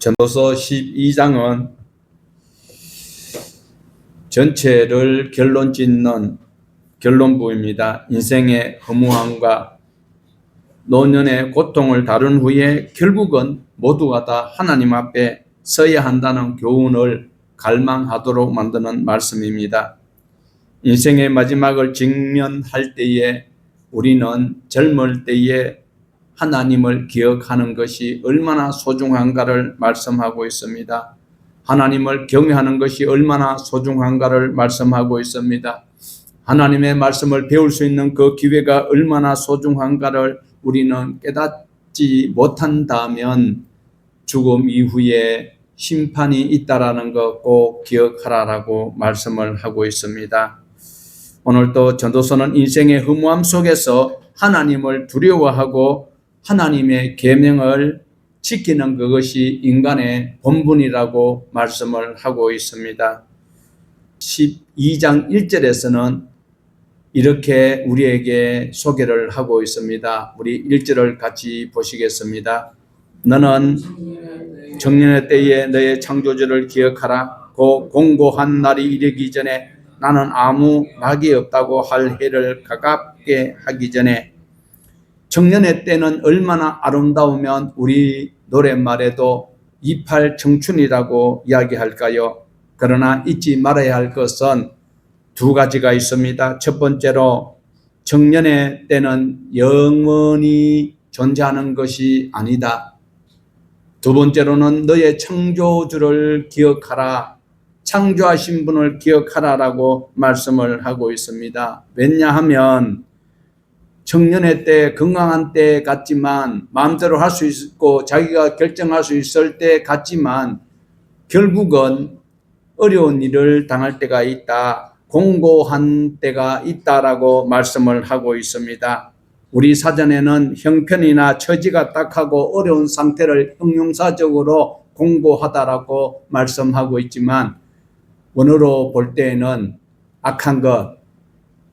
전도서 12장은 전체를 결론 짓는 결론부입니다. 인생의 허무함과 노년의 고통을 다룬 후에 결국은 모두가 다 하나님 앞에 서야 한다는 교훈을 갈망하도록 만드는 말씀입니다. 인생의 마지막을 직면할 때에 우리는 젊을 때에 하나님을 기억하는 것이 얼마나 소중한가를 말씀하고 있습니다. 하나님을 경외하는 것이 얼마나 소중한가를 말씀하고 있습니다. 하나님의 말씀을 배울 수 있는 그 기회가 얼마나 소중한가를 우리는 깨닫지 못한다면 죽음 이후에 심판이 있다라는 것 꼭 기억하라라고 말씀을 하고 있습니다. 오늘도 전도서는 인생의 허무함 속에서 하나님을 두려워하고 하나님의 계명을 지키는 그것이 인간의 본분이라고 말씀을 하고 있습니다. 12장 1절에서는 이렇게 우리에게 소개를 하고 있습니다. 우리 1절을 같이 보시겠습니다. 너는 청년의 때에 너의 창조주를 기억하라. 그 공고한 날이 이르기 전에 나는 아무 낙이 없다고 할 해를 가깝게 하기 전에. 청년의 때는 얼마나 아름다우면 우리 노랫말에도 28 청춘이라고 이야기할까요? 그러나 잊지 말아야 할 것은 두 가지가 있습니다. 첫 번째로 청년의 때는 영원히 존재하는 것이 아니다. 두 번째로는 너의 창조주를 기억하라. 창조하신 분을 기억하라라고 말씀을 하고 있습니다. 왜냐하면 청년의 때, 건강한 때 같지만 마음대로 할 수 있고 자기가 결정할 수 있을 때 같지만 결국은 어려운 일을 당할 때가 있다. 공고한 때가 있다라고 말씀을 하고 있습니다. 우리 사전에는 형편이나 처지가 딱하고 어려운 상태를 형용사적으로 공고하다라고 말씀하고 있지만 원어로 볼 때에는 악한 것,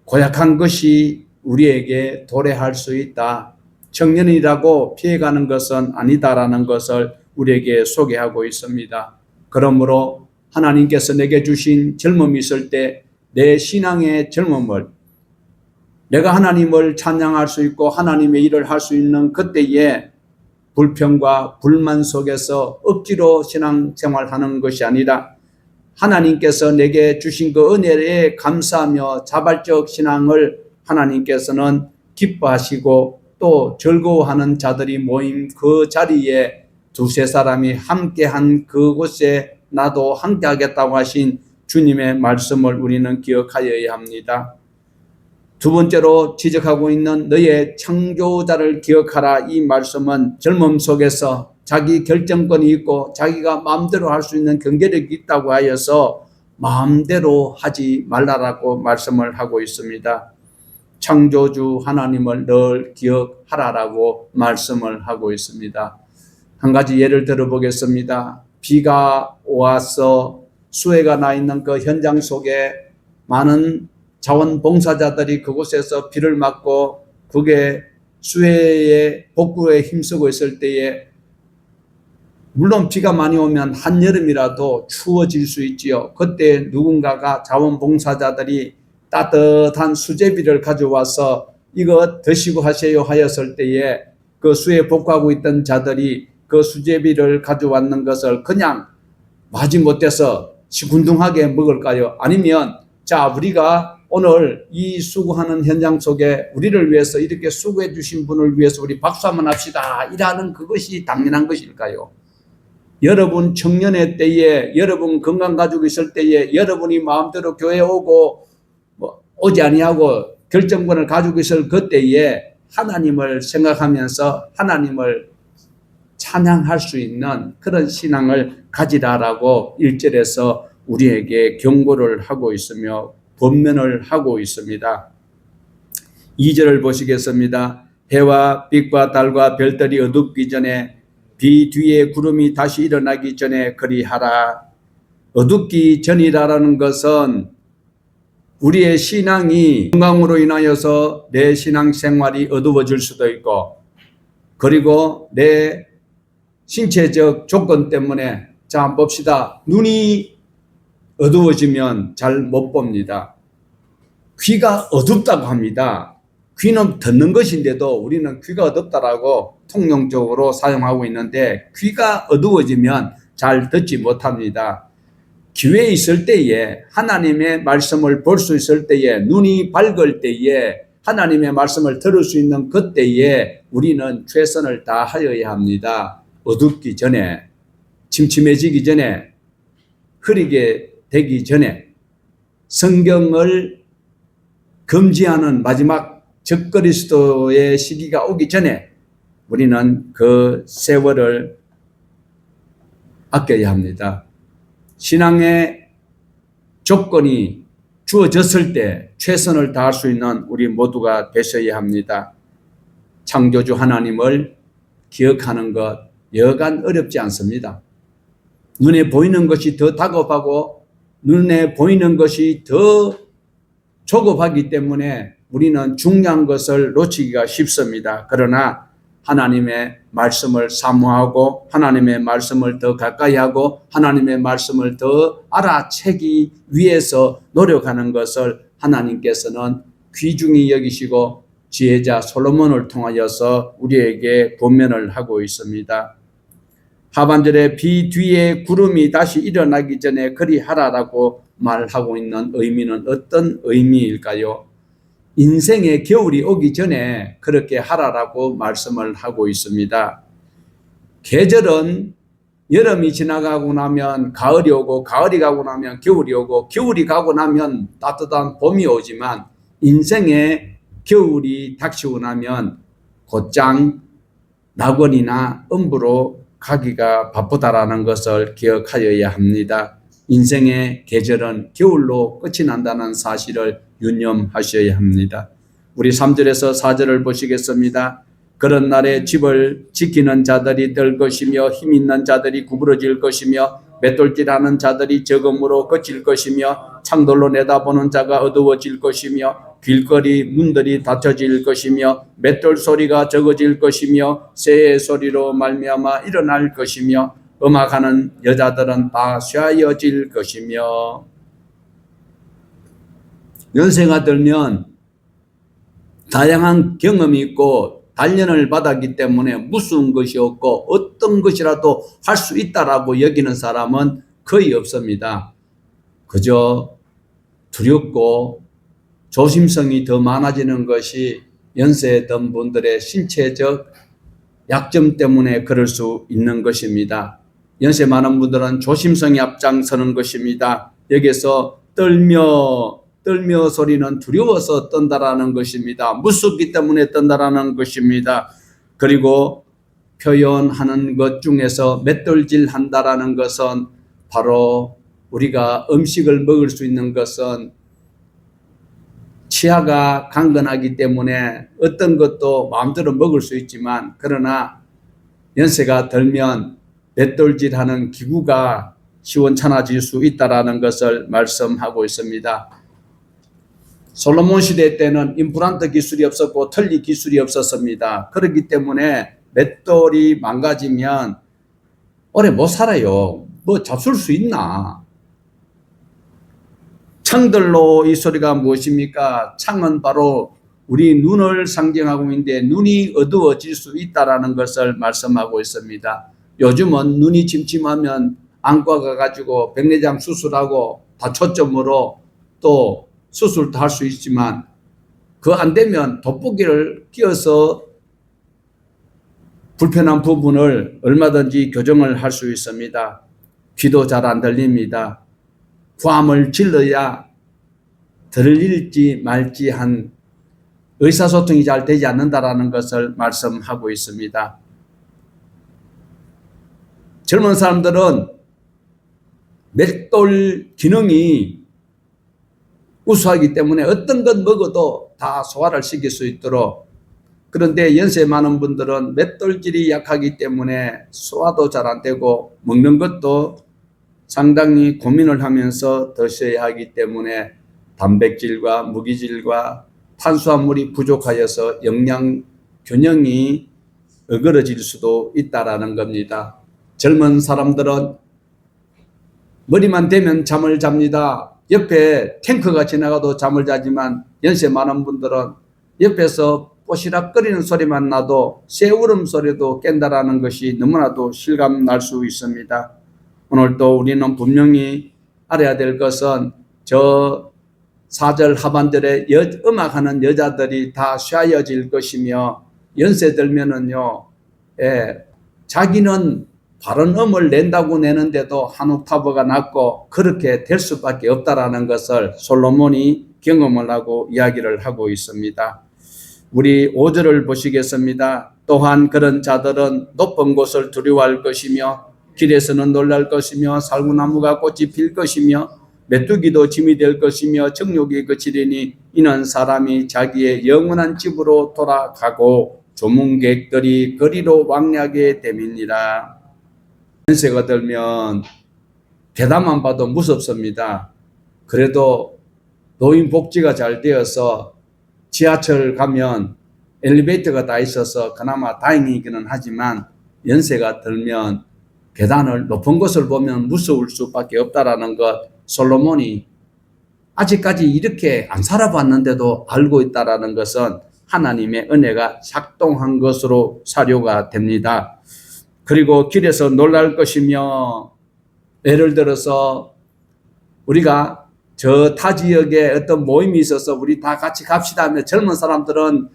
고약한 것이 우리에게 도래할 수 있다. 청년이라고 피해가는 것은 아니다라는 것을 우리에게 소개하고 있습니다. 그러므로 하나님께서 내게 주신 젊음이 있을 때 내 신앙의 젊음을 내가 하나님을 찬양할 수 있고 하나님의 일을 할 수 있는 그때에 불평과 불만 속에서 억지로 신앙생활하는 것이 아니라 하나님께서 내게 주신 그 은혜에 감사하며 자발적 신앙을 하나님께서는 기뻐하시고 또 즐거워하는 자들이 모인 그 자리에 두세 사람이 함께한 그곳에 나도 함께하겠다고 하신 주님의 말씀을 우리는 기억하여야 합니다. 두 번째로 지적하고 있는 너의 창조자를 기억하라. 이 말씀은 젊음 속에서 자기 결정권이 있고 자기가 마음대로 할 수 있는 경제력이 있다고 하여서 마음대로 하지 말라라고 말씀을 하고 있습니다. 창조주 하나님을 늘 기억하라라고 말씀을 하고 있습니다. 한 가지 예를 들어보겠습니다. 비가 와서 수해가 나 있는 그 현장 속에 많은 자원봉사자들이 그곳에서 비를 맞고 그게 수해의 복구에 힘쓰고 있을 때에 물론 비가 많이 오면 한여름이라도 추워질 수 있지요. 그때 누군가가 자원봉사자들이 따뜻한 수제비를 가져와서 이거 드시고 하세요 하였을 때에 그 수해 복구하고 있던 자들이 그 수제비를 가져왔는 것을 그냥 마지못해서 시큰둥하게 먹을까요? 아니면 자 우리가 오늘 이 수고하는 현장 속에 우리를 위해서 이렇게 수고해 주신 분을 위해서 우리 박수 한번 합시다. 이라는 그것이 당연한 것일까요? 여러분 청년의 때에 여러분 건강 가지고 있을 때에 여러분이 마음대로 교회 오고 오지 아니하고 결정권을 가지고 있을 그때에 하나님을 생각하면서 하나님을 찬양할 수 있는 그런 신앙을 가지라라고 1절에서 우리에게 경고를 하고 있으며 권면을 하고 있습니다. 2절을 보시겠습니다. 해와 빛과 달과 별들이 어둡기 전에 비 뒤에 구름이 다시 일어나기 전에 그리하라. 어둡기 전이라는 것은 우리의 신앙이 건강으로 인하여서 내 신앙생활이 어두워질 수도 있고 그리고 내 신체적 조건 때문에 자 한번 봅시다. 눈이 어두워지면 잘 못 봅니다. 귀가 어둡다고 합니다. 귀는 듣는 것인데도 우리는 귀가 어둡다라고 통용적으로 사용하고 있는데 귀가 어두워지면 잘 듣지 못합니다. 기회에 있을 때에 하나님의 말씀을 볼 수 있을 때에 눈이 밝을 때에 하나님의 말씀을 들을 수 있는 그때에 우리는 최선을 다하여야 합니다. 어둡기 전에, 침침해지기 전에, 흐리게 되기 전에 성경을 금지하는 마지막 적그리스도의 시기가 오기 전에 우리는 그 세월을 아껴야 합니다. 신앙의 조건이 주어졌을 때 최선을 다할 수 있는 우리 모두가 되셔야 합니다. 창조주 하나님을 기억하는 것 여간 어렵지 않습니다. 눈에 보이는 것이 더 다급하고 눈에 보이는 것이 더 조급하기 때문에 우리는 중요한 것을 놓치기가 쉽습니다. 그러나 하나님의 말씀을 사모하고 하나님의 말씀을 더 가까이 하고 하나님의 말씀을 더 알아채기 위해서 노력하는 것을 하나님께서는 귀중히 여기시고 지혜자 솔로몬을 통하여서 우리에게 권면을 하고 있습니다. 하반절에 비 뒤에 구름이 다시 일어나기 전에 그리하라라고 말하고 있는 의미는 어떤 의미일까요? 인생의 겨울이 오기 전에 그렇게 하라라고 말씀을 하고 있습니다. 계절은 여름이 지나가고 나면 가을이 오고 가을이 가고 나면 겨울이 오고 겨울이 가고 나면 따뜻한 봄이 오지만 인생의 겨울이 닥치고 나면 곧장 낙원이나 음부로 가기가 바쁘다라는 것을 기억하여야 합니다. 인생의 계절은 겨울로 끝이 난다는 사실을 유념하셔야 합니다. 우리 3절에서 4절을 보시겠습니다. 그런 날에 집을 지키는 자들이 들 것이며 힘 있는 자들이 구부러질 것이며 맷돌질하는 자들이 적음으로 그칠 것이며 창돌로 내다보는 자가 어두워질 것이며 길거리 문들이 닫혀질 것이며 맷돌 소리가 적어질 것이며 새의 소리로 말미암아 일어날 것이며 음악하는 여자들은 다 쇠하여질 것이며. 연세가 들면 다양한 경험이 있고 단련을 받았기 때문에 무서운 것이 없고 어떤 것이라도 할 수 있다라고 여기는 사람은 거의 없습니다. 그저 두렵고 조심성이 더 많아지는 것이 연세 든 분들의 신체적 약점 때문에 그럴 수 있는 것입니다. 연세 많은 분들은 조심성이 앞장서는 것입니다. 여기서 떨며 소리는 두려워서 떤다라는 것입니다. 무섭기 때문에 떤다라는 것입니다. 그리고 표현하는 것 중에서 맷돌질 한다라는 것은 바로 우리가 음식을 먹을 수 있는 것은 치아가 강건하기 때문에 어떤 것도 마음대로 먹을 수 있지만 그러나 연세가 들면 맷돌질하는 기구가 시원찮아질 수 있다라는 것을 말씀하고 있습니다. 솔로몬 시대 때는 임플란트 기술이 없었고 틀니 기술이 없었습니다. 그렇기 때문에 맷돌이 망가지면 오래 못 살아요. 뭐 잡술 수 있나? 창들로 이 소리가 무엇입니까? 창은 바로 우리 눈을 상징하고 있는데 눈이 어두워질 수 있다라는 것을 말씀하고 있습니다. 요즘은 눈이 침침하면 안과 가가지고 백내장 수술하고 다초점으로 또 수술도 할 수 있지만 그거 안 되면 돋보기를 끼워서 불편한 부분을 얼마든지 교정을 할 수 있습니다. 귀도 잘 안 들립니다. 고함을 질러야 들릴지 말지 한 의사소통이 잘 되지 않는다라는 것을 말씀하고 있습니다. 젊은 사람들은 맷돌 기능이 우수하기 때문에 어떤 것 먹어도 다 소화를 시킬 수 있도록, 그런데 연세 많은 분들은 맷돌질이 약하기 때문에 소화도 잘 안 되고 먹는 것도 상당히 고민을 하면서 드셔야 하기 때문에 단백질과 무기질과 탄수화물이 부족하여서 영양 균형이 어그러질 수도 있다라는 겁니다. 젊은 사람들은 머리만 대면 잠을 잡니다. 옆에 탱크가 지나가도 잠을 자지만 연세 많은 분들은 옆에서 뽀시락거리는 소리만 나도 새 울음소리도 깬다라는 것이 너무나도 실감 날 수 있습니다. 오늘도 우리는 분명히 알아야 될 것은 저 4절 하반절에 음악하는 여자들이 다 쇠하여질 것이며 연세 들면은요, 자기는 바른 음을 낸다고 내는데도 한 옥타브가 낮고 그렇게 될 수밖에 없다라는 것을 솔로몬이 경험을 하고 이야기를 하고 있습니다. 우리 5절을 보시겠습니다. 또한 그런 자들은 높은 곳을 두려워할 것이며 길에서는 놀랄 것이며 살구나무가 꽃이 필 것이며 메뚜기도 짐이 될 것이며 정욕이 그치리니 이는 사람이 자기의 영원한 집으로 돌아가고 조문객들이 거리로 왕래하게 됨이니라. 연세가 들면 계단만 봐도 무섭습니다. 그래도 노인복지가 잘 되어서 지하철 가면 엘리베이터가 다 있어서 그나마 다행이기는 하지만 연세가 들면 계단을 높은 곳을 보면 무서울 수밖에 없다라는 것 솔로몬이 아직까지 이렇게 안 살아봤는데도 알고 있다라는 것은 하나님의 은혜가 작동한 것으로 사료가 됩니다. 그리고 길에서 놀랄 것이며 예를 들어서 우리가 저 타 지역에 어떤 모임이 있어서 우리 다 같이 갑시다 하면 젊은 사람들은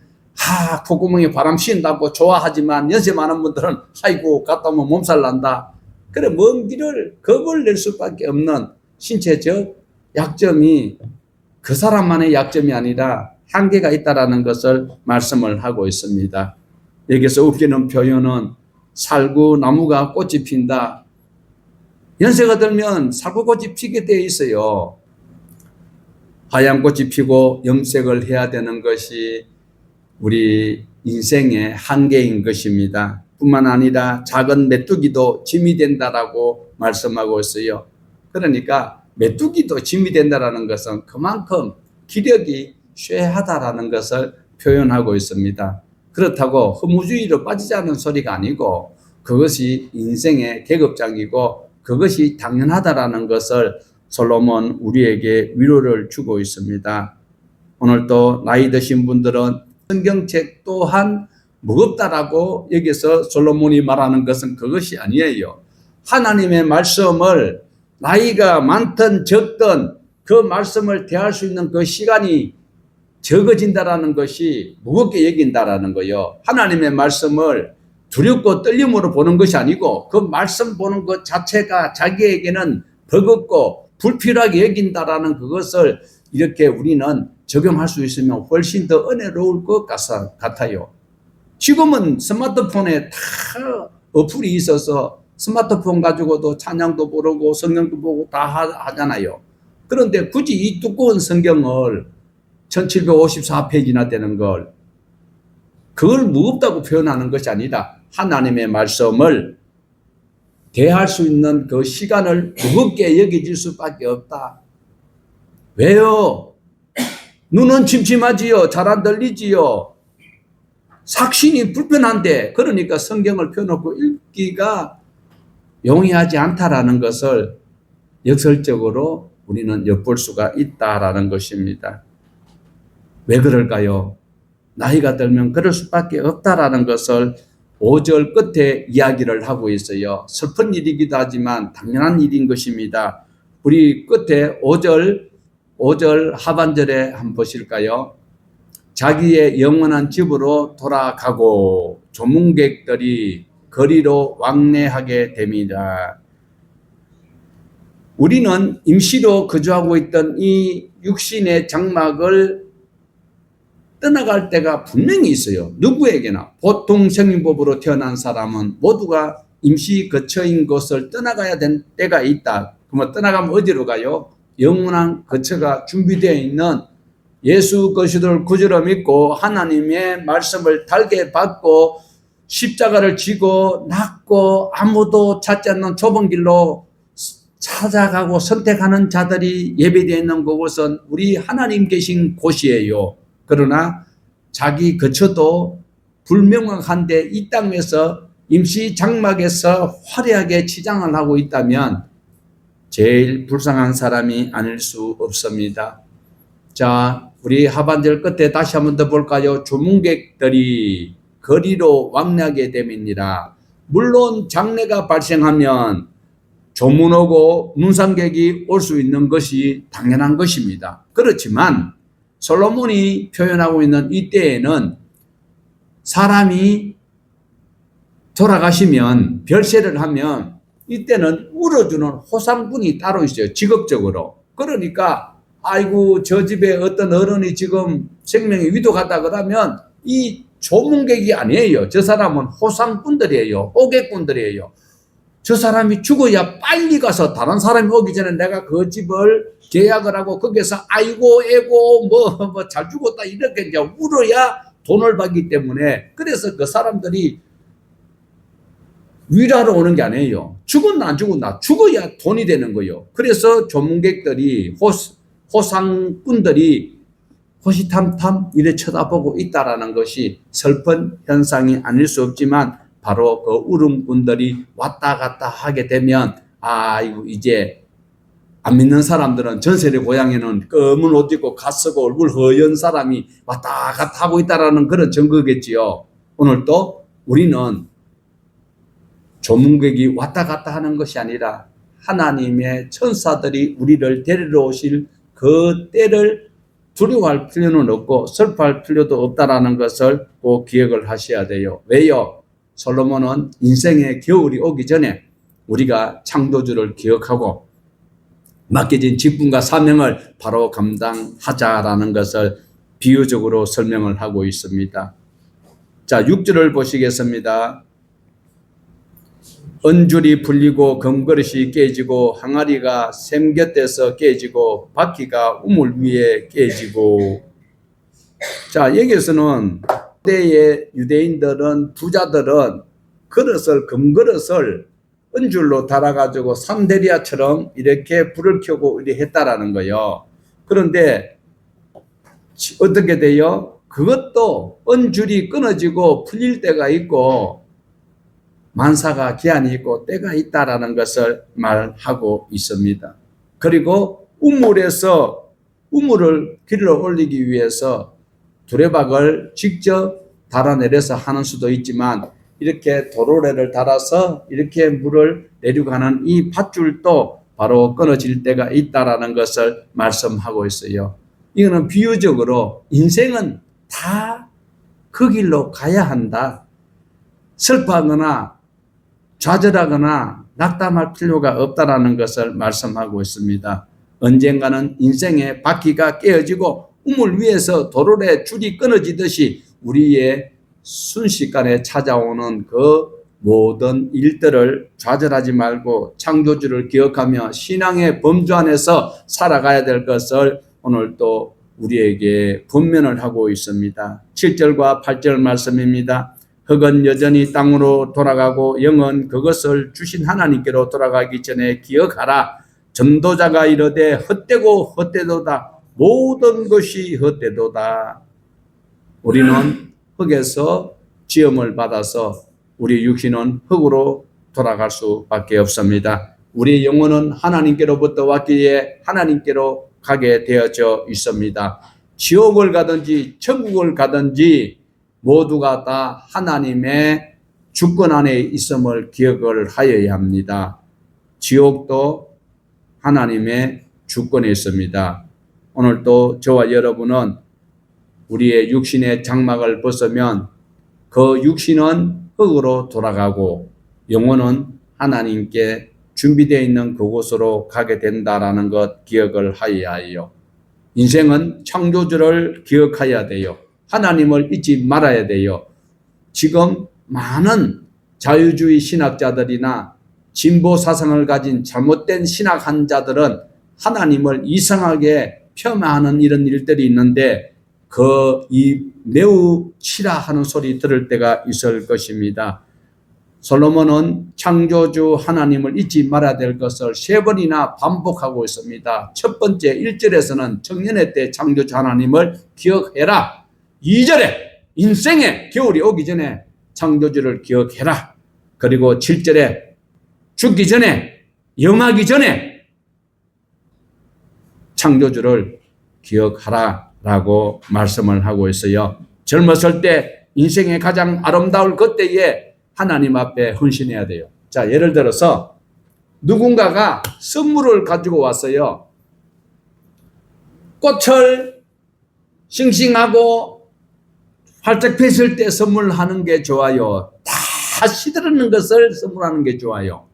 콧구멍에 바람 쉰다고 좋아하지만 연세 많은 분들은 아이고 갔다 오면 몸살 난다. 그래 먼 길을 겁을 낼 수밖에 없는 신체적 약점이 그 사람만의 약점이 아니라 한계가 있다라는 것을 말씀을 하고 있습니다. 여기서 웃기는 표현은 살구나무가 꽃이 핀다. 연세가 들면 살구꽃이 피게 되어 있어요. 하얀 꽃이 피고 염색을 해야 되는 것이 우리 인생의 한계인 것입니다. 뿐만 아니라 작은 메뚜기도 짐이 된다라고 말씀하고 있어요. 그러니까 메뚜기도 짐이 된다라는 것은 그만큼 기력이 쇠하다라는 것을 표현하고 있습니다. 그렇다고 허무주의로 빠지지 않는 소리가 아니고 그것이 인생의 계급장이고 그것이 당연하다라는 것을 솔로몬 우리에게 위로를 주고 있습니다. 오늘 또 나이 드신 분들은 성경책 또한 무겁다라고 여기서 솔로몬이 말하는 것은 그것이 아니에요. 하나님의 말씀을 나이가 많든 적든 그 말씀을 대할 수 있는 그 시간이 적어진다라는 것이 무겁게 여긴다라는 거예요. 하나님의 말씀을 두렵고 떨림으로 보는 것이 아니고 그 말씀 보는 것 자체가 자기에게는 버겁고 불필요하게 여긴다라는 그것을 이렇게 우리는 적용할 수 있으면 훨씬 더 은혜로울 것 같아요. 지금은 스마트폰에 다 어플이 있어서 스마트폰 가지고도 찬양도 부르고 성경도 보고 다 하잖아요. 그런데 굳이 이 두꺼운 성경을 1754페이지나 되는 걸 그걸 무겁다고 표현하는 것이 아니라 하나님의 말씀을 대할 수 있는 그 시간을 무겁게 여겨질 수밖에 없다. 왜요? 눈은 침침하지요. 잘 안 들리지요. 삭신이 불편한데 그러니까 성경을 펴놓고 읽기가 용이하지 않다라는 것을 역설적으로 우리는 엿볼 수가 있다라는 것입니다. 왜 그럴까요? 나이가 들면 그럴 수밖에 없다라는 것을 5절 끝에 이야기를 하고 있어요. 슬픈 일이기도 하지만 당연한 일인 것입니다. 우리 끝에 5절 하반절에 한번 보실까요? 자기의 영원한 집으로 돌아가고 조문객들이 거리로 왕래하게 됩니다. 우리는 임시로 거주하고 있던 이 육신의 장막을 떠나갈 때가 분명히 있어요. 누구에게나 보통 생인법으로 태어난 사람은 모두가 임시 거처인 곳을 떠나가야 된 때가 있다. 그러면 떠나가면 어디로 가요? 영원한 거처가 준비되어 있는 예수 그리스도를 구주로 믿고 하나님의 말씀을 달게 받고 십자가를 지고 낫고 아무도 찾지 않는 좁은 길로 찾아가고 선택하는 자들이 예배되어 있는 그곳은 우리 하나님 계신 곳이에요. 그러나 자기 거처도 불명확한데 이 땅에서 임시 장막에서 화려하게 치장을 하고 있다면 제일 불쌍한 사람이 아닐 수 없습니다. 자, 우리 하반절 끝에 다시 한번 더 볼까요? 조문객들이 거리로 왕래하게 됨이니라. 물론 장례가 발생하면 조문 오고 문상객이 올 수 있는 것이 당연한 것입니다. 그렇지만 솔로몬이 표현하고 있는 이때에는 사람이 돌아가시면 별세를 하면 이때는 울어주는 호상분이 따로 있어요. 직업적으로. 그러니까 아이고 저 집에 어떤 어른이 지금 생명이 위독하다 그러면 이 조문객이 아니에요. 저 사람은 호상꾼들이에요. 호객꾼들이에요. 저 사람이 죽어야 빨리 가서 다른 사람이 오기 전에 내가 그 집을 계약을 하고 거기서 아이고 애고 뭐 잘 죽었다 이렇게 이제 울어야 돈을 받기 때문에 그래서 그 사람들이 위로하러 오는 게 아니에요. 죽었나 안 죽었나 죽어야 돈이 되는 거예요. 그래서 조문객들이 호상꾼들이 호시탐탐 이래 쳐다보고 있다라는 것이 슬픈 현상이 아닐 수 없지만 바로 그 울음꾼들이 왔다 갔다 하게 되면 아이고 이제 안 믿는 사람들은 전세의 고향에는 검은 옷 입고 갓쓰고 얼굴 허연 사람이 왔다 갔다 하고 있다라는 그런 증거겠지요. 오늘 또 우리는 조문객이 왔다 갔다 하는 것이 아니라 하나님의 천사들이 우리를 데리러 오실 그 때를 두려워할 필요는 없고 슬퍼할 필요도 없다라는 것을 꼭 기억을 하셔야 돼요. 왜요? 솔로몬은 인생의 겨울이 오기 전에 우리가 창조주를 기억하고 맡겨진 직분과 사명을 바로 감당하자라는 것을 비유적으로 설명을 하고 있습니다. 자, 6절을 보시겠습니다. 은줄이 풀리고 금그릇이 깨지고 항아리가 샘 곁에서 깨지고 바퀴가 우물 위에 깨지고. 자, 여기서는 그때의 유대인들은 부자들은 그릇을 금그릇을 은줄로 달아가지고 산데리아처럼 이렇게 불을 켜고 이렇게 했다라는 거예요. 그런데 어떻게 돼요? 그것도 은줄이 끊어지고 풀릴 때가 있고 만사가 기한이 있고 때가 있다라는 것을 말하고 있습니다. 그리고 우물을 길러 올리기 위해서 두레박을 직접 달아내려서 하는 수도 있지만 이렇게 도로래를 달아서 이렇게 물을 내려가는 이 밧줄도 바로 끊어질 때가 있다라는 것을 말씀하고 있어요. 이거는 비유적으로 인생은 다 그 길로 가야 한다. 슬퍼하거나 좌절하거나 낙담할 필요가 없다라는 것을 말씀하고 있습니다. 언젠가는 인생의 바퀴가 깨어지고 우물 위에서 도로래 줄이 끊어지듯이 우리의 순식간에 찾아오는 그 모든 일들을 좌절하지 말고 창조주를 기억하며 신앙의 범주 안에서 살아가야 될 것을 오늘 또 우리에게 권면을 하고 있습니다. 7절과 8절 말씀입니다. 흙은 여전히 땅으로 돌아가고 영은 그것을 주신 하나님께로 돌아가기 전에 기억하라. 전도자가 이르되 헛되고 헛되도다. 모든 것이 헛되도다. 우리는 흙에서 지음을 받아서 우리 육신은 흙으로 돌아갈 수밖에 없습니다. 우리 영혼은 하나님께로부터 왔기에 하나님께로 가게 되어져 있습니다. 지옥을 가든지 천국을 가든지 모두가 다 하나님의 주권 안에 있음을 기억을 하여야 합니다. 지옥도 하나님의 주권에 있습니다. 오늘 또 저와 여러분은 우리의 육신의 장막을 벗으면 그 육신은 흙으로 돌아가고 영혼은 하나님께 준비되어 있는 그곳으로 가게 된다라는 것 기억을 하여야 해요. 인생은 창조주를 기억해야 돼요. 하나님을 잊지 말아야 돼요. 지금 많은 자유주의 신학자들이나 진보 사상을 가진 잘못된 신학한자들은 하나님을 이상하게 폄하하는 이런 일들이 있는데 매우 치라하는 소리 들을 때가 있을 것입니다. 솔로몬은 창조주 하나님을 잊지 말아야 될 것을 3번이나 반복하고 있습니다. 첫 번째 1절에서는 청년의 때 창조주 하나님을 기억해라. 2절에 인생의 겨울이 오기 전에 창조주를 기억해라. 그리고 7절에 죽기 전에, 영하기 전에 창조주를 기억하라라고 말씀을 하고 있어요. 젊었을 때 인생의 가장 아름다울 그때에 하나님 앞에 헌신해야 돼요. 자, 예를 들어서 누군가가 선물을 가지고 왔어요. 꽃을 싱싱하고 활짝 폈을 때 선물하는 게 좋아요? 다 시들었는 것을 선물하는 게 좋아요?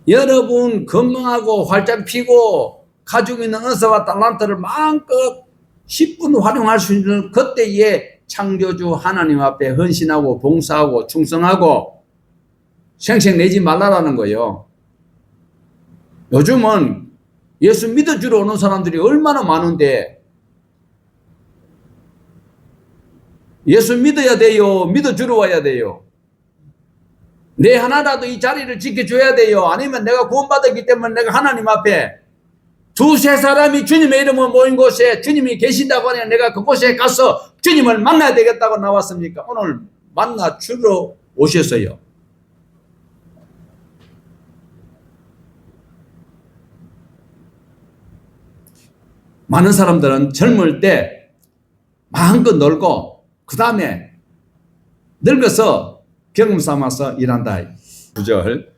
여러분 건강하고 활짝 피고 가지고 있는 은사와 달란트를 마음껏 10분 활용할 수 있는 그때에 창조주 하나님 앞에 헌신하고 봉사하고 충성하고 생색내지 말라라는 거예요. 요즘은 예수 믿어주러 오는 사람들이 얼마나 많은데 예수 믿어야 돼요? 믿어주러 와야 돼요? 내 하나라도 이 자리를 지켜줘야 돼요? 아니면 내가 구원받았기 때문에 내가 하나님 앞에 두세 사람이 주님의 이름을 모인 곳에 주님이 계신다고 하니 내가 그곳에 가서 주님을 만나야 되겠다고 나왔습니까? 오늘 만나 주러 오셨어요. 많은 사람들은 젊을 때 마음껏 놀고 그 다음에 늙어서 경험 삼아서 일한다. 9절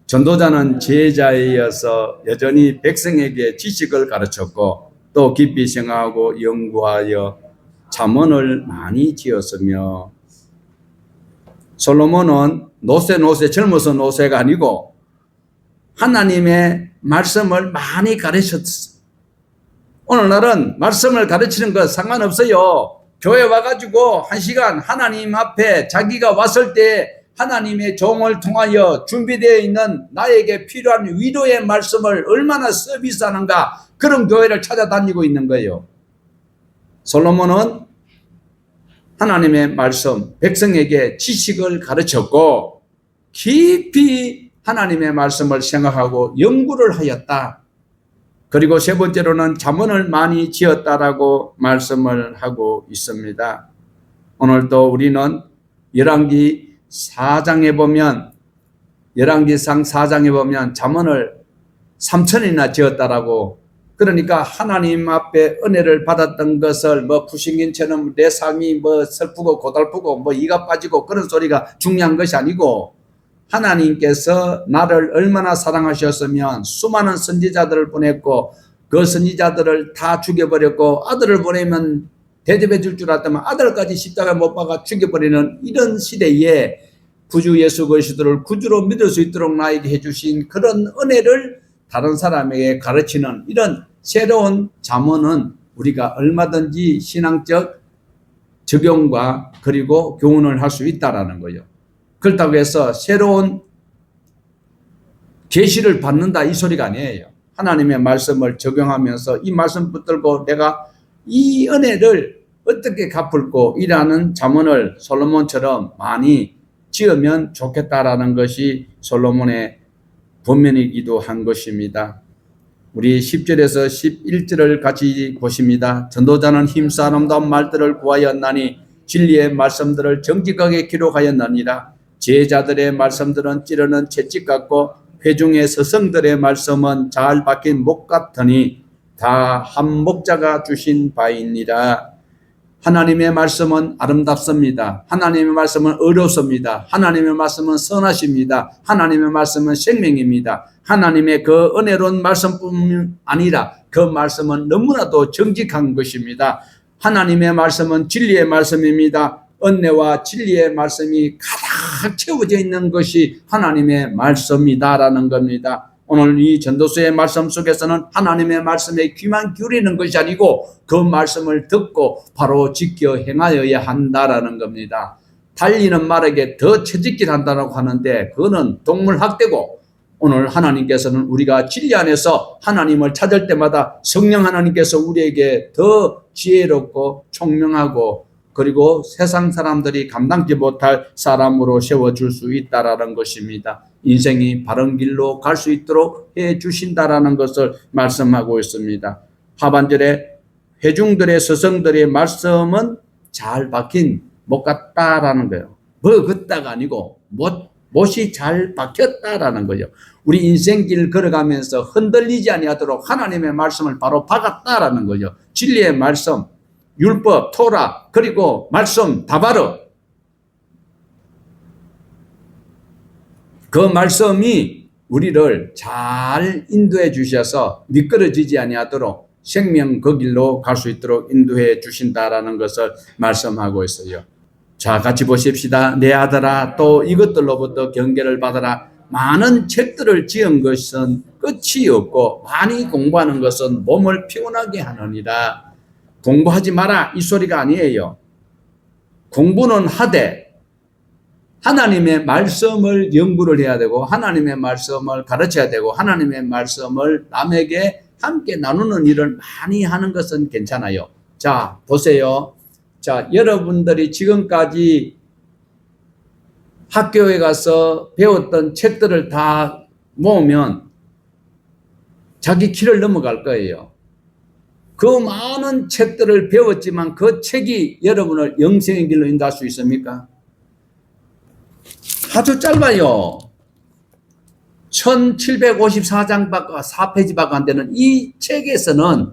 전도자는 제자에 이어서 여전히 백성에게 지식을 가르쳤고 또 깊이 생각하고 연구하여 잠언을 많이 지었으며 솔로몬은 노세 젊어서 노세가 아니고 하나님의 말씀을 많이 가르쳤어. 오늘날은 말씀을 가르치는 것 상관없어요. 교회 와가지고 1시간 하나님 앞에 자기가 왔을 때 하나님의 종을 통하여 준비되어 있는 나에게 필요한 위로의 말씀을 얼마나 서비스하는가, 그런 교회를 찾아다니고 있는 거예요. 솔로몬은 하나님의 말씀, 백성에게 지식을 가르쳤고 깊이 하나님의 말씀을 생각하고 연구를 하였다. 그리고 세 번째로는 잠언을 많이 지었다라고 말씀을 하고 있습니다. 오늘도 우리는 열왕기 4장에 보면, 열왕기상 4장에 보면 잠언을 3천이나 지었다라고, 그러니까 하나님 앞에 은혜를 받았던 것을 뭐 부신긴처럼 내 삶이 뭐 슬프고 고달프고 뭐 이가 빠지고 그런 소리가 중요한 것이 아니고, 하나님께서 나를 얼마나 사랑하셨으면 수많은 선지자들을 보냈고 그 선지자들을 다 죽여버렸고 아들을 보내면 대접해 줄 줄 알았다면 아들까지 십자가에 못 박아 죽여버리는 이런 시대에 구주 예수 그리스도를 구주로 믿을 수 있도록 나에게 해주신 그런 은혜를 다른 사람에게 가르치는 이런 새로운 잠언은 우리가 얼마든지 신앙적 적용과 그리고 교훈을 할 수 있다라는 거예요. 그렇다고 해서 새로운 계시를 받는다 이 소리가 아니에요. 하나님의 말씀을 적용하면서 이 말씀 붙들고 내가 이 은혜를 어떻게 갚을고 이라는 잠언을 솔로몬처럼 많이 지으면 좋겠다라는 것이 솔로몬의 본면이기도 한 것입니다. 우리 10절에서 11절을 같이 보십니다. 전도자는 힘써 아름다운 말들을 구하였나니 진리의 말씀들을 정직하게 기록하였느니라. 제자들의 말씀들은 찌르는 채찍 같고 회중의 스승들의 말씀은 잘 박힌 목 같으니 다 한 목자가 주신 바이니라. 하나님의 말씀은 아름답습니다. 하나님의 말씀은 어렵습니다. 하나님의 말씀은 선하십니다. 하나님의 말씀은 생명입니다. 하나님의 그 은혜로운 말씀뿐 아니라 그 말씀은 너무나도 정직한 것입니다. 하나님의 말씀은 진리의 말씀입니다. 은혜와 진리의 말씀이 가득 채워져 있는 것이 하나님의 말씀이다라는 겁니다. 오늘 이 전도서의 말씀 속에서는 하나님의 말씀에 귀만 기울이는 것이 아니고 그 말씀을 듣고 바로 지켜 행하여야 한다라는 겁니다. 달리는 말에게 더 채찍질 한다고 하는데 그거는 동물학대고, 오늘 하나님께서는 우리가 진리 안에서 하나님을 찾을 때마다 성령 하나님께서 우리에게 더 지혜롭고 총명하고 그리고 세상 사람들이 감당지 못할 사람으로 세워줄 수 있다라는 것입니다. 인생이 바른 길로 갈 수 있도록 해 주신다라는 것을 말씀하고 있습니다. 하반절에 회중들의 스승들의 말씀은 잘 박힌 못 같다라는 거예요. 뭐 걷다가 아니고 못 못이 잘 박혔다라는 거죠. 우리 인생길 걸어가면서 흔들리지 아니하도록 하나님의 말씀을 바로 박았다라는 거죠. 진리의 말씀, 율법, 토라, 그리고 말씀 다 바로 그 말씀이 우리를 잘 인도해 주셔서 미끄러지지 아니하도록 생명 그 길로 갈 수 있도록 인도해 주신다라는 것을 말씀하고 있어요. 자, 같이 보십시다. 내 아들아, 또 이것들로부터 경계를 받아라. 많은 책들을 지은 것은 끝이 없고 많이 공부하는 것은 몸을 피곤하게 하느니라. 공부하지 마라 이 소리가 아니에요. 공부는 하되 하나님의 말씀을 연구를 해야 되고 하나님의 말씀을 가르쳐야 되고 하나님의 말씀을 남에게 함께 나누는 일을 많이 하는 것은 괜찮아요. 자, 보세요. 자, 여러분들이 지금까지 학교에 가서 배웠던 책들을 다 모으면 자기 키를 넘어갈 거예요. 그 많은 책들을 배웠지만 그 책이 여러분을 영생의 길로 인도할 수 있습니까? 아주 짧아요. 1754장밖에 4페이지밖에 안 되는 이 책에서는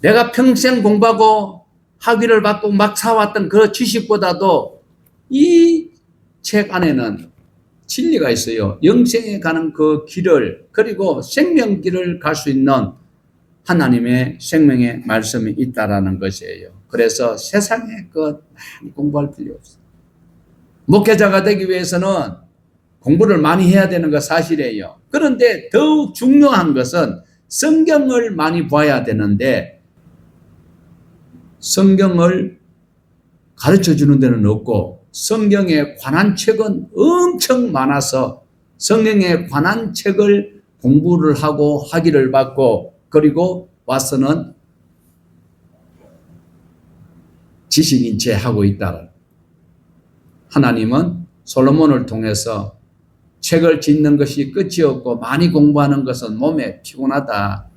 내가 평생 공부하고 학위를 받고 막 사왔던 그 지식보다도 이 책 안에는 진리가 있어요. 영생에 가는 그 길을, 그리고 생명길을 갈 수 있는 하나님의 생명의 말씀이 있다라는 것이에요. 그래서 세상에 그 많이 공부할 필요 없어요. 목회자가 되기 위해서는 공부를 많이 해야 되는 거 사실이에요. 그런데 더욱 중요한 것은 성경을 많이 봐야 되는데 성경을 가르쳐 주는 데는 없고 성경에 관한 책은 엄청 많아서 성경에 관한 책을 공부를 하고 학위를 받고 그리고 와서는 지식인체 하고 있다. 하나님은 솔로몬을 통해서 책을 짓는 것이 끝이 없고 많이 공부하는 것은 몸에 피곤하다.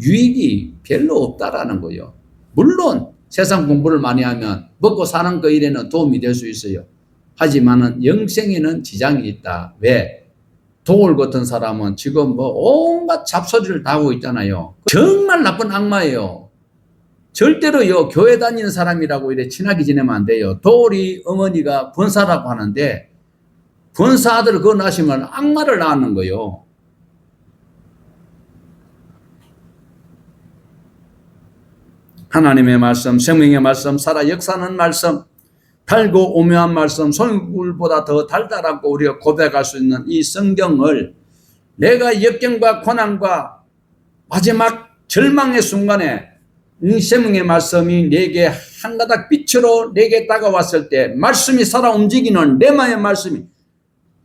유익이 별로 없다라는 거예요. 물론 세상 공부를 많이 하면 먹고 사는 그 일에는 도움이 될 수 있어요. 하지만은 영생에는 지장이 있다. 왜? 도울 같은 사람은 지금 뭐 온갖 잡소리를 다 하고 있잖아요. 정말 나쁜 악마예요. 절대로요, 교회 다니는 사람이라고 이래 친하게 지내면 안 돼요. 도울이 어머니가 권사라고 하는데 권사 아들을 그거 낳으시면 악마를 낳는 거예요. 하나님의 말씀, 생명의 말씀, 살아 역사하는 말씀, 달고 오묘한 말씀, 송이꿀보다 더 달달하고 우리가 고백할 수 있는 이 성경을 내가 역경과 고난과 마지막 절망의 순간에 이 생명의 말씀이 내게 한 가닥 빛으로 내게 다가왔을 때 말씀이 살아 움직이는 레마의 말씀이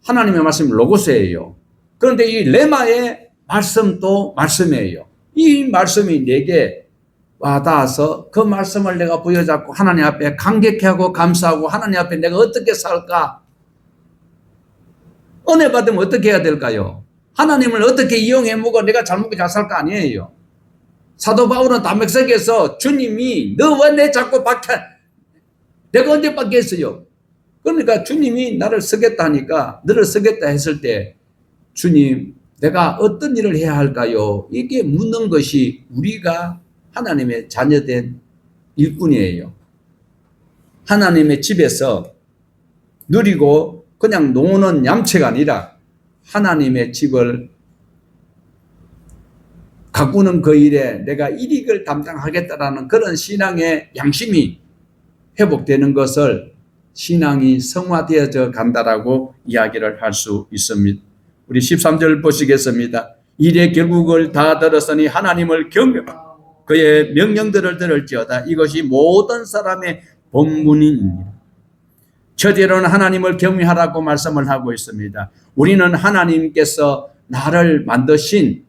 하나님의 말씀이 로고스예요. 그런데 이 레마의 말씀도 말씀이에요. 이 말씀이 내게 와닿아서 그 말씀을 내가 부여잡고 하나님 앞에 감격해하고 감사하고 하나님 앞에 내가 어떻게 살까? 은혜 받으면 어떻게 해야 될까요? 하나님을 어떻게 이용해 먹어 내가 잘 먹고 잘 살까 아니에요. 사도 바울은 담백석에서 주님이 너 왜 내 자꾸 박혀? 내가 언제 박혔어요? 그러니까 주님이 나를 쓰겠다 하니까 너를 쓰겠다 했을 때 주님 내가 어떤 일을 해야 할까요? 이게 묻는 것이 우리가 하나님의 자녀된 일꾼이에요. 하나님의 집에서 누리고 그냥 노는 얌체가 아니라 하나님의 집을 가꾸는 그 일에 내가 일익을 담당하겠다라는 그런 신앙의 양심이 회복되는 것을 신앙이 성화되어져 간다라고 이야기를 할 수 있습니다. 우리 13절 보시겠습니다. 일의 결국을 다 들었으니 하나님을 경외하고 그의 명령들을 들을지어다. 이것이 모든 사람의 본문입니다. 첫째로는 하나님을 경외하라고 말씀을 하고 있습니다. 우리는 하나님께서 나를 만드신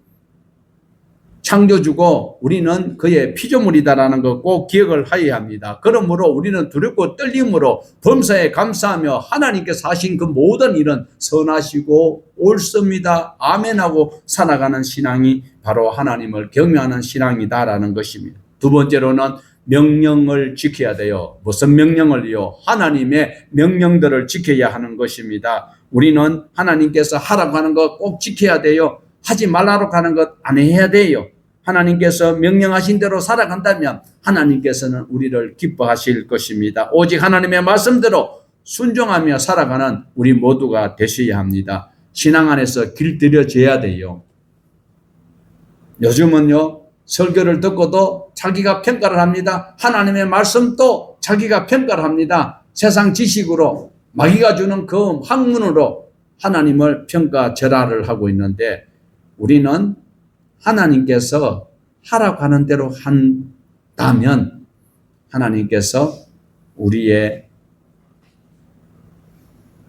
창조주고 우리는 그의 피조물이다라는 거 꼭 기억을 하여야 합니다. 그러므로 우리는 두렵고 떨림으로 범사에 감사하며 하나님께서 하신 그 모든 일은 선하시고 옳습니다. 아멘하고 살아가는 신앙이 바로 하나님을 경외하는 신앙이다라는 것입니다. 두 번째로는 명령을 지켜야 돼요. 무슨 명령을요? 하나님의 명령들을 지켜야 하는 것입니다. 우리는 하나님께서 하라고 하는 것 꼭 지켜야 돼요. 하지 말라고 하는 것 안 해야 돼요. 하나님께서 명령하신 대로 살아간다면 하나님께서는 우리를 기뻐하실 것입니다. 오직 하나님의 말씀대로 순종하며 살아가는 우리 모두가 되셔야 합니다. 신앙 안에서 길들여져야 돼요. 요즘은요, 설교를 듣고도 자기가 평가를 합니다. 하나님의 말씀도 자기가 평가를 합니다. 세상 지식으로 마귀가 주는 그 학문으로 하나님을 평가절하를 하고 있는데 우리는 하나님께서 하라고 하는 대로 한다면 하나님께서 우리의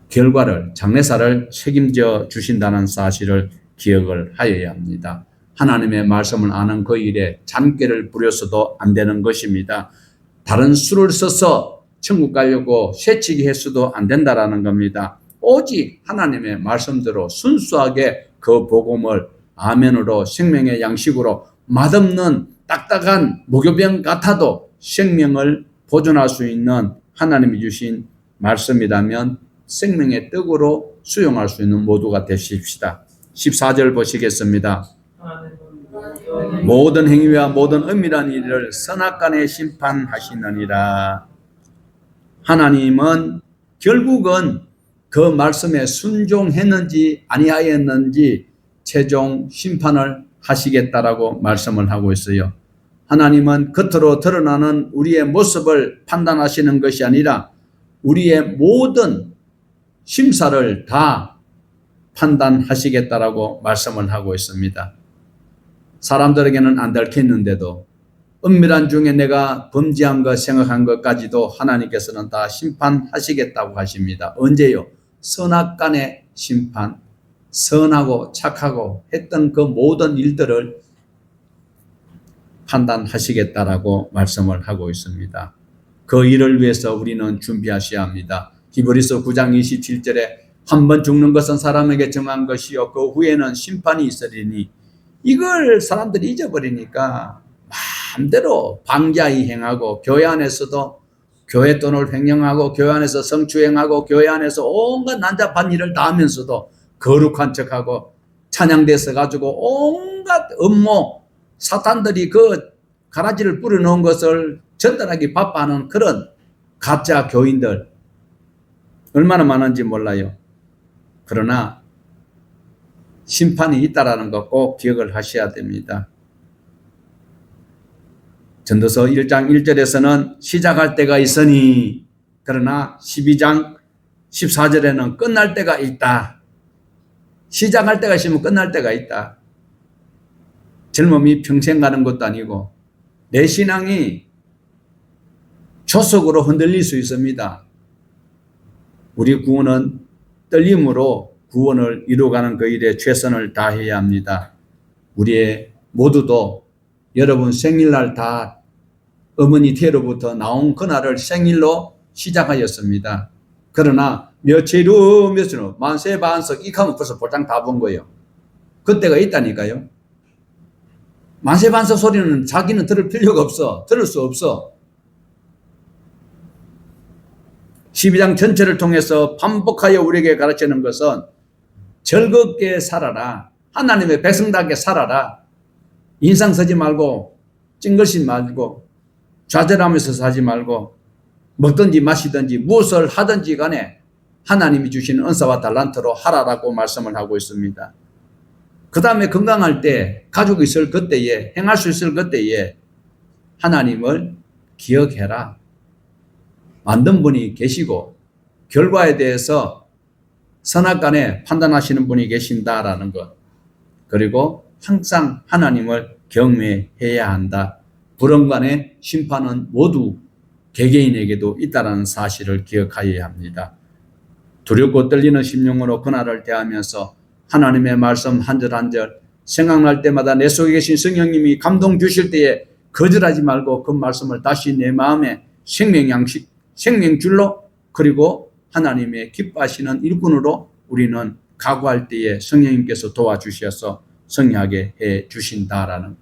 결과를, 장래사를 책임져 주신다는 사실을 기억을 하여야 합니다. 하나님의 말씀을 아는 그 일에 잔꾀를 부려서도 안 되는 것입니다. 다른 수를 써서 천국 가려고 새치기 했어도 안 된다라는 겁니다. 오직 하나님의 말씀대로 순수하게 그 복음을 아멘으로 생명의 양식으로 맛없는 딱딱한 무교병 같아도 생명을 보존할 수 있는 하나님이 주신 말씀이라면 생명의 떡으로 수용할 수 있는 모두가 되십시다. 14절 보시겠습니다. 모든 행위와 모든 은밀한 일을 선악간에 심판하시느니라. 하나님은 결국은 그 말씀에 순종했는지 아니하였는지 최종 심판을 하시겠다라고 말씀을 하고 있어요. 하나님은 겉으로 드러나는 우리의 모습을 판단하시는 것이 아니라 우리의 모든 심사를 다 판단하시겠다라고 말씀을 하고 있습니다. 사람들에게는 안 들켰는데도 은밀한 중에 내가 범죄한 것 생각한 것까지도 하나님께서는 다 심판하시겠다고 하십니다. 언제요? 선악간의 심판, 선하고 착하고 했던 그 모든 일들을 판단하시겠다라고 말씀을 하고 있습니다. 그 일을 위해서 우리는 준비하셔야 합니다. 히브리서 9장 27절에 한 번 죽는 것은 사람에게 정한 것이요 그 후에는 심판이 있으리니 이걸 사람들이 잊어버리니까 마음대로 방자히 행하고 교회 안에서도 교회 돈을 횡령하고 교회 안에서 성추행하고 교회 안에서 온갖 난잡한 일을 다 하면서도 거룩한 척하고 찬양대서 가지고 온갖 음모 사탄들이 그 가라지를 뿌려놓은 것을 전달하기 바빠하는 그런 가짜 교인들 얼마나 많은지 몰라요. 그러나 심판이 있다라는 거 꼭 기억을 하셔야 됩니다. 전도서 1장 1절에서는 시작할 때가 있으니 그러나 12장 14절에는 끝날 때가 있다. 시작할 때가 있으면 끝날 때가 있다. 젊음이 평생 가는 것도 아니고 내 신앙이 조속으로 흔들릴 수 있습니다. 우리 구원은 떨림으로 구원을 이루어가는 그 일에 최선을 다해야 합니다. 우리의 모두도 여러분 생일날 다 어머니 태로부터 나온 그날을 생일로 시작하였습니다. 그러나 며칠 후 며칠 후 만세 반석 이카면 벌써 볼장 다 본 거예요. 그때가 있다니까요. 만세 반석 소리는 자기는 들을 필요가 없어. 들을 수 없어. 12장 전체를 통해서 반복하여 우리에게 가르치는 것은 즐겁게 살아라. 하나님의 백성답게 살아라. 인상 쓰지 말고 찡글지 말고 좌절하면서 사지 말고 먹든지 마시든지 무엇을 하든지 간에 하나님이 주시는 은사와 달란트로 하라라고 말씀을 하고 있습니다. 그 다음에 건강할 때 가족이 있을 그때에 행할 수 있을 그때에 하나님을 기억해라. 만든 분이 계시고 결과에 대해서 선악간에 판단하시는 분이 계신다라는 것. 그리고 항상 하나님을 경외해야 한다. 불언간의 심판은 모두 개개인에게도 있다는 사실을 기억하여야 합니다. 두렵고 떨리는 심령으로 그날을 대하면서 하나님의 말씀 한 절 한 절 생각날 때마다 내 속에 계신 성령님이 감동 주실 때에 거절하지 말고 그 말씀을 다시 내 마음에 생명 양식, 생명줄로 그리고 하나님의 기뻐하시는 일꾼으로 우리는 각오할 때에 성령님께서 도와주셔서 성리하게 해 주신다라는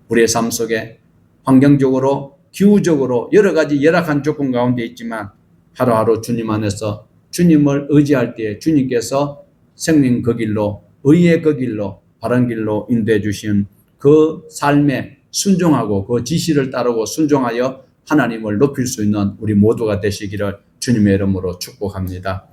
우리의 삶 속에 환경적으로 기후적으로 여러 가지 열악한 조건 가운데 있지만 하루하루 주님 안에서 주님을 의지할 때에 주님께서 생명 그 길로, 의의 그 길로, 바른 길로 인도해 주신 그 삶에 순종하고 그 지시를 따르고 순종하여 하나님을 높일 수 있는 우리 모두가 되시기를 주님의 이름으로 축복합니다.